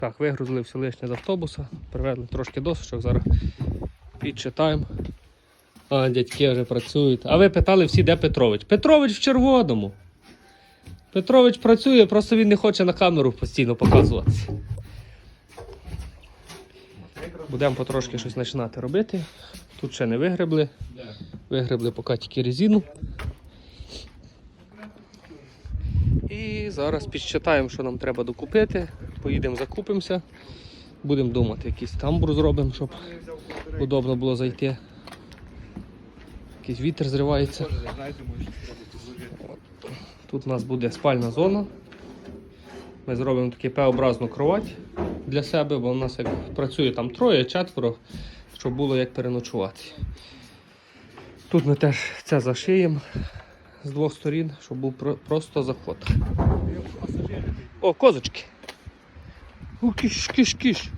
Так, вигрузили все лишнє з автобуса, привезли трошки досочок, зараз підчитаємо. А, дядьки вже працюють. А ви питали всі, де Петрович? Петрович в червоному. Петрович працює, просто він не хоче на камеру постійно показуватися. Будемо потрошки щось починати робити. Тут ще не вигребли. Вигребли поки тільки резину. І зараз підсчитаємо, що нам треба докупити. Поїдемо закупимося. Будемо думати, якийсь тамбур зробимо, щоб удобно було зайти. Якийсь вітер зривається. Тут у нас буде спальна зона. Ми зробимо таку П-образну кровать для себе, бо у нас як працює там 3-4, щоб було як переночувати. Тут ми теж це зашиємо з двох сторін, щоб був просто заход. О, козочки! О, киш.